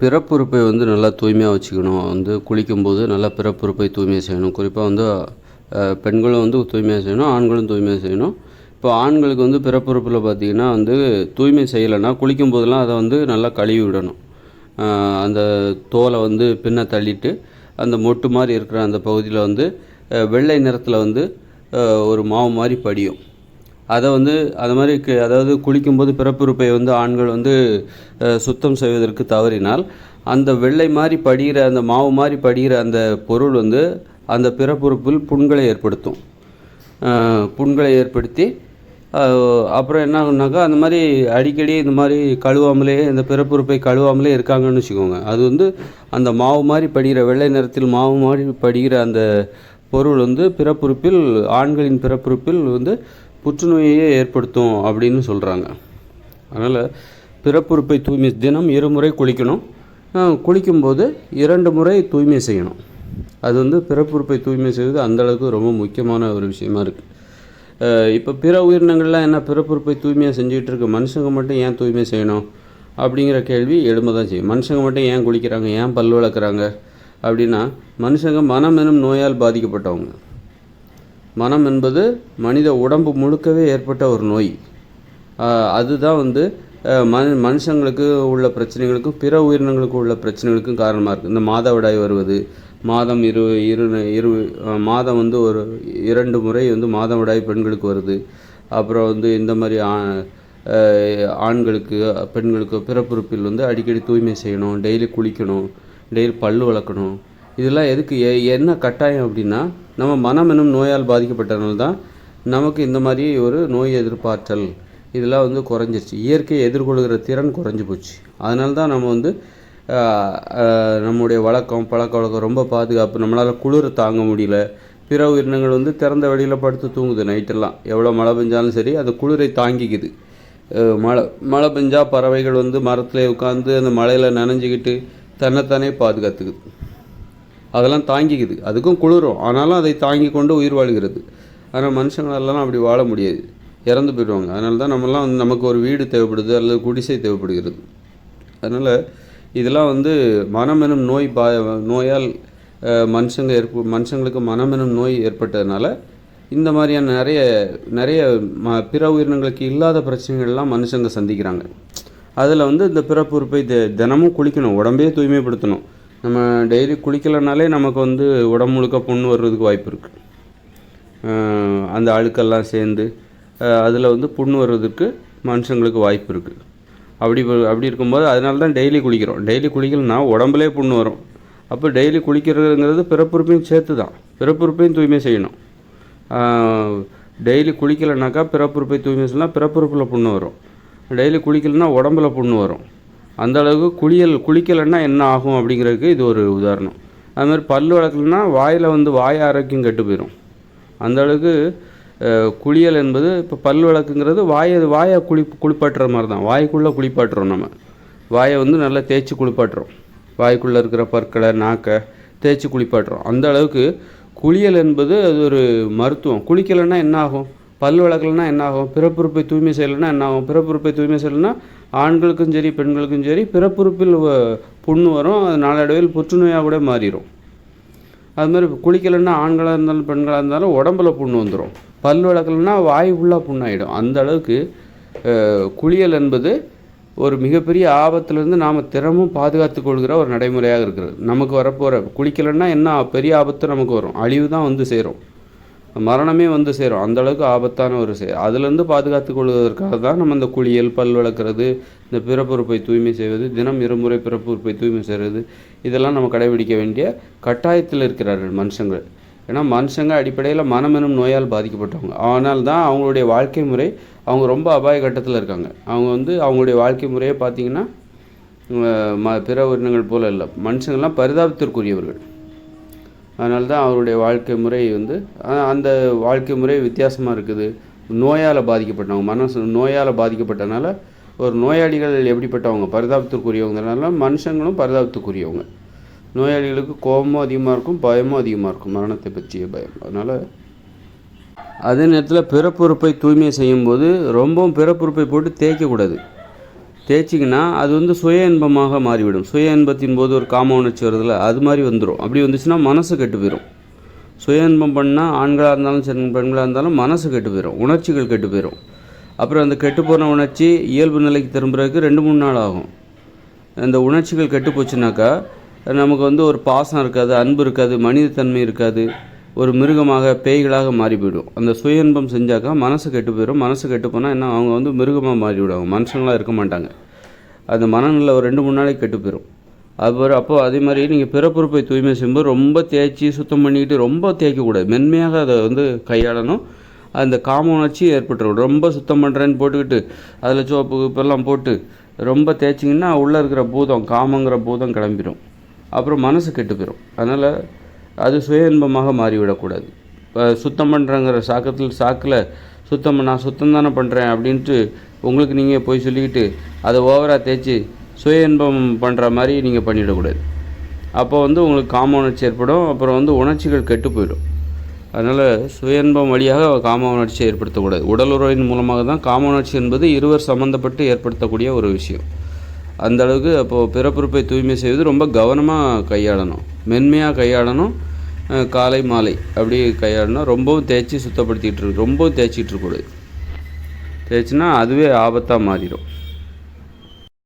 பிறப்புறுப்பை வந்து நல்லா தூய்மையாக வச்சுக்கணும். குளிக்கும்போது நல்லா பிறப்புறுப்பை தூய்மை செய்யணும். குறிப்பாக பெண்களும் தூய்மையாக செய்யணும், ஆண்களும் தூய்மையாக செய்யணும். இப்போ ஆண்களுக்கு பிறப்புறுப்பில் பார்த்திங்கன்னா தூய்மை செய்யலைன்னா குளிக்கும்போதெல்லாம் அதை நல்லா கழுவி விடணும். அந்த தோலை பின்ன தள்ளிட்டு அந்த மொட்டு மாதிரி இருக்கிற அந்த பகுதியில் வெள்ளை நிறத்தில் ஒரு மாவு மாதிரி படியும். அதை அது மாதிரி அதாவது குளிக்கும்போது பிறப்புறுப்பை ஆண்கள் சுத்தம் செய்வதற்கு தவறினால் அந்த வெள்ளை மாதிரி படிகிற அந்த மாவு மாதிரி படிகிற அந்த பொருள் அந்த பிறப்புறுப்பில் புண்களை ஏற்படுத்தும். புண்களை ஏற்படுத்தி அப்புறம் என்ன ஆகுனாக்கா அந்த மாதிரி அடிக்கடி இந்த மாதிரி கழுவாமலே இந்த பிறப்புறுப்பை கழுவாமலே இருக்காங்கன்னு வச்சுக்கோங்க. அது அந்த மாவு மாதிரி படிகிற வெள்ளை நிறத்தில் மாவு மாதிரி படிகிற அந்த பொருள் பிறப்புறுப்பில் ஆண்களின் பிறப்புறுப்பில் புற்றுநோயையே ஏற்படுத்தும் அப்படின்னு சொல்கிறாங்க. அதனால் பிறப்புறுப்பை தூய்மை தினம் 2 முறை குளிக்கணும். குளிக்கும்போது 2 முறை தூய்மை செய்யணும். அது பிறப்புறுப்பை தூய்மை செய்வது அந்தளவுக்கு ரொம்ப முக்கியமான ஒரு விஷயமா இருக்குது. இப்போ பிற உயிரினங்கள்லாம் என்ன பிறப்புறுப்பை தூய்மையாக செஞ்சுக்கிட்டு இருக்கு, மனுஷங்க மட்டும் ஏன் தூய்மை செய்யணும் அப்படிங்கிற கேள்வி எழும்ப தான் செய்யும். மனுஷங்க மட்டும் ஏன் குளிக்கிறாங்க, ஏன் பல் விளக்குறாங்க அப்படின்னா, மனுஷங்க மனம் எனும் நோயால் பாதிக்கப்பட்டவங்க. மனம் என்பது மனித உடம்பு முழுக்கவே ஏற்பட்ட ஒரு நோய். அதுதான் மனுஷங்களுக்கு உள்ள பிரச்சனைகளுக்கும் பிற உயிரினங்களுக்கு உள்ள பிரச்சனைகளுக்கும் காரணமாக இருக்குது. இந்த மாதவிடாய் வருவது, மாதம் மாதம் ஒரு 2 முறை மாதவிடாய் பெண்களுக்கு வருது. அப்புறம் இந்த மாதிரி ஆண்களுக்கு பெண்களுக்கு பிறப்புறுப்பில் அடிக்கடி தூய்மை செய்யணும், டெய்லி குளிக்கணும், டெய்லி பல் விளக்கணும். இதெல்லாம் எதுக்கு என்ன கட்டாயம் அப்படின்னா, நம்ம மனம் எனும் நோயால் பாதிக்கப்பட்டனால தான் நமக்கு இந்த மாதிரி ஒரு நோய் எதிர்ப்பாற்றல் இதெல்லாம் குறைஞ்சிருச்சு. இயற்கையை எதிர்கொள்கிற திறன் குறைஞ்சி போச்சு. அதனால தான் நம்ம நம்முடைய பழக்க வழக்கம் ரொம்ப பாதுகாப்பு. நம்மளால் குளிர் தாங்க முடியல. பிற உயிரினங்கள் திறந்த வெளியில் படுத்து தூங்குது நைட்டெல்லாம். எவ்வளோ மழை பெஞ்சாலும் சரி அது குளிரை தாங்கிக்குது. மழை பெஞ்சால் பறவைகள் மரத்தில் உட்காந்து அந்த மழையில் நனைஞ்சிக்கிட்டு தன்னைத்தானே பாதுகாத்துக்குது. அதெல்லாம் தாங்கிக்குது. அதுக்கும் குளிரும், ஆனாலும் அதை தாங்கி கொண்டு உயிர் வாழ்கிறது. ஆனால் மனுஷங்களெல்லாம் அப்படி வாழ முடியாது, இறந்து போயிடுவாங்க. அதனால தான் நமக்கு ஒரு வீடு தேவைப்படுது அல்லது குடிசை தேவைப்படுகிறது. அதனால் இதெல்லாம் மனம் எனும் நோயால் மனுஷங்களுக்கு மனம் எனும் நோய் ஏற்பட்டதுனால இந்த மாதிரியான நிறைய பிற உயிரினங்களுக்கு இல்லாத பிரச்சனைகள்லாம் மனுஷங்க சந்திக்கிறாங்க. அதில் இந்த பிறப்புறுப்பை தினமும் குளிக்கணும், உடம்பே தூய்மைப்படுத்தணும். நம்ம டெய்லி குளிக்கலைனாலே நமக்கு உடம்பு முழுக்க புண்ணு வர்றதுக்கு வாய்ப்பு இருக்குது. அந்த அழுக்கெல்லாம் சேர்ந்து அதில் புண்ணு வர்றதுக்கு மனுஷங்களுக்கு வாய்ப்பு இருக்குது. அப்படி இருக்கும்போது அதனால தான் டெய்லி குளிக்கிறோம். டெய்லி குளிக்கலன்னா உடம்புலே புண்ணு வரும். அப்போ டெய்லி குளிக்கிறதுங்கிறது பிறப்புறுப்பையும் சேர்த்து தான். பிறப்புறுப்பையும் தூய்மை செய்யணும். டெய்லி குளிக்கலைனாக்கா பிறப்புறுப்பை தூய்மை செய்யலாம், பிறப்புறுப்பில் புண்ணு வரும். டெய்லி குளிக்கலைன்னா உடம்புல புண்ணு வரும். அந்த அளவுக்கு குளிக்கலைன்னா என்ன ஆகும் அப்படிங்கிறதுக்கு இது ஒரு உதாரணம். அதுமாதிரி பல் விளக்கலைன்னா வாயில் வாய் ஆரோக்கியம் கெட்டு போயிடும். அந்த அளவுக்கு குளியல் என்பது இப்போ பல் விளக்குங்கிறது வாயை குளிப்பாட்டுற மாதிரி தான். வாய்க்குள்ளே குளிப்பாட்டுறோம். நம்ம வாயை நல்லா தேய்ச்சி குளிப்பாட்டுறோம். வாய்க்குள்ளே இருக்கிற பற்களை நாக்கை தேய்ச்சி குளிப்பாட்டுறோம். அந்த அளவுக்கு குளியல் என்பது அது ஒரு மருத்துவம். குளிக்கலைன்னா என்ன ஆகும், பல் விளக்கலைன்னா என்ன ஆகும், பிறப்புறுப்பை தூய்மை செய்யலைன்னா என்ன ஆகும். பிறப்புறுப்பை தூய்மை செய்யலைன்னா ஆண்களுக்கும் சரி பெண்களுக்கும் சரி பிறப்புறுப்பில் புண்ணு வரும். அது நாளடைவில் புற்றுநோயாக கூட மாறிடும். அது மாதிரி குளிக்கலைன்னா ஆண்களாக இருந்தாலும் பெண்களாக இருந்தாலும் உடம்புல புண்ணு வந்துடும். பல் விளக்கலைன்னா வாய் ஃபுல்லாக புண்ணாயிடும். அந்த அளவுக்கு குளியல் என்பது ஒரு மிகப்பெரிய ஆபத்துலேருந்து நாம் தினமும் பாதுகாத்து கொள்கிற ஒரு நடைமுறையாக இருக்கிறது. நமக்கு வரப்போகிற குளிக்கலைன்னா என்ன பெரிய ஆபத்து நமக்கு வரும், அழிவு தான் சேரும், மரணமே சேரும். அந்தளவுக்கு ஆபத்தான ஒரு அதுலேருந்து பாதுகாத்து கொள்வதற்காக தான் நம்ம இந்த குளியல், பல் விளக்குறது, இந்த பிறப்புறுப்பை தூய்மை செய்வது, தினம் 2 முறை பிறப்புறுப்பை தூய்மை செய்கிறது, இதெல்லாம் நம்ம கடைபிடிக்க வேண்டிய கட்டாயத்தில் இருக்கிறார்கள் மனுஷங்கள். ஏன்னா மனுஷங்க அடிப்படையில் மனம் எனும் நோயால் பாதிக்கப்பட்டவங்க. ஆனால் தான் அவங்களுடைய வாழ்க்கை முறை அவங்க ரொம்ப அபாய கட்டத்தில் இருக்காங்க. அவங்க அவங்களுடைய வாழ்க்கை முறையை பார்த்திங்கன்னா பிற உயிரினங்கள் போல் இல்லை. மனுஷங்கள்லாம் பரிதாபத்திற்குரியவர்கள். அதனால தான் அவருடைய வாழ்க்கை முறை அந்த வாழ்க்கை முறை வித்தியாசமாக இருக்குது. நோயால் பாதிக்கப்பட்டவங்க, மனசு நோயால் பாதிக்கப்பட்டனால ஒரு நோயாளிகள் எப்படிப்பட்டவங்க, பரிதாபத்திற்குரியவங்கிறனால மனுஷங்களும் பரிதாபத்துக்குரியவங்க. நோயாளிகளுக்கு கோபமும் அதிகமாக இருக்கும், பயமும் அதிகமாக இருக்கும், மரணத்தை பற்றிய பயம். அதனால் அதே நேரத்தில் பிறப்புறுப்பை தூய்மை செய்யும்போது ரொம்பவும் பிறப்புறுப்பை போட்டு தேய்க்கக்கூடாது. தேய்ச்சிங்கன்னா அது வந்து சுய இன்பமாக மாறிவிடும். சுய இன்பத்தின் போது ஒரு காம உணர்ச்சி வருதுல்ல, அது மாதிரி வந்துடும். அப்படி வந்துச்சுன்னா மனசு கெட்டு போயிடும். சுய இன்பம் பண்ணால் ஆண்களாக இருந்தாலும் சரி பெண்களாக இருந்தாலும் மனசு கெட்டு போயிடும், உணர்ச்சிகள் கெட்டு போயிடும். அப்புறம் அந்த கெட்டுப்போன உணர்ச்சி இயல்பு நிலைக்கு திரும்புறதுக்கு 2-3 நாள் ஆகும். இந்த உணர்ச்சிகள் கெட்டு போச்சுனாக்கா நமக்கு வந்து ஒரு பாசம் இருக்காது, அன்பு இருக்காது, மனிதத்தன்மை இருக்காது, ஒரு மிருகமாக பேய்களாக மாறி போயிடும். அந்த சுய இன்பம் செஞ்சாக்கா மனசு கெட்டு போயிடும். மனசு கெட்டு போனால் என்ன, அவங்க வந்து மிருகமாக மாறி விடுவாங்க, மனுஷங்களாக இருக்க மாட்டாங்க. அந்த மனநிலை ஒரு 2-3 நாளைக்கு கெட்டு போயிடும். அப்போது அதே மாதிரி நீங்கள் பிறப்புறுப்பை தூய்மை செய்யும்போது ரொம்ப தேய்ச்சி சுத்தம் பண்ணிக்கிட்டு ரொம்ப தேய்க்கக்கூடாது. மென்மையாக அதை வந்து கையாளணும். அந்த காம உணர்ச்சி ஏற்பட்டுரும். ரொம்ப சுத்தம் பண்ணுறேன்னு போட்டுக்கிட்டு அதில் சோப்பு இப்பெல்லாம் போட்டு ரொம்ப தேய்ச்சிங்கன்னா உள்ளே இருக்கிற பூதம், காமங்கிற பூதம் கிளம்பிடும். அப்புறம் மனசு கெட்டு போயிடும். அதனால் அது சுய இன்பமாக மாறிவிடக்கூடாது. இப்போ சுத்தம் பண்ணுறங்கிற சாக்கில் நான் சுத்தம் தானே பண்ணுறேன் அப்படின்ட்டு உங்களுக்கு நீங்கள் போய் சொல்லிக்கிட்டு அதை ஓவராக தேய்ச்சி சுய இன்பம் பண்ணுற மாதிரி நீங்கள் பண்ணிவிடக்கூடாது. அப்போ வந்து உங்களுக்கு காம உணர்ச்சி ஏற்படும். அப்புறம் வந்து உணர்ச்சிகள் கெட்டு போயிடும். அதனால் சுய இன்பம் வழியாக காம உணர்ச்சியை ஏற்படுத்தக்கூடாது. உடல் உறவின் மூலமாக தான் காம உணர்ச்சி என்பது இருவர் சம்மந்தப்பட்டு ஏற்படுத்தக்கூடிய ஒரு விஷயம். அந்த அளவுக்கு அப்போது பிறப்புறுப்பை தூய்மை செய்வது ரொம்ப கவனமாக கையாளணும், மென்மையாக கையாளணும். காலை மாலை அப்படி கையாளணும். ரொம்பவும் தேய்ச்சி சுத்தப்படுத்திகிட்டு ரொம்பவும் தேய்ச்சிக்கிட்டு இருக்கக்கூடாது. தேய்ச்சின்னா அதுவே ஆபத்தாக மாறிடும்.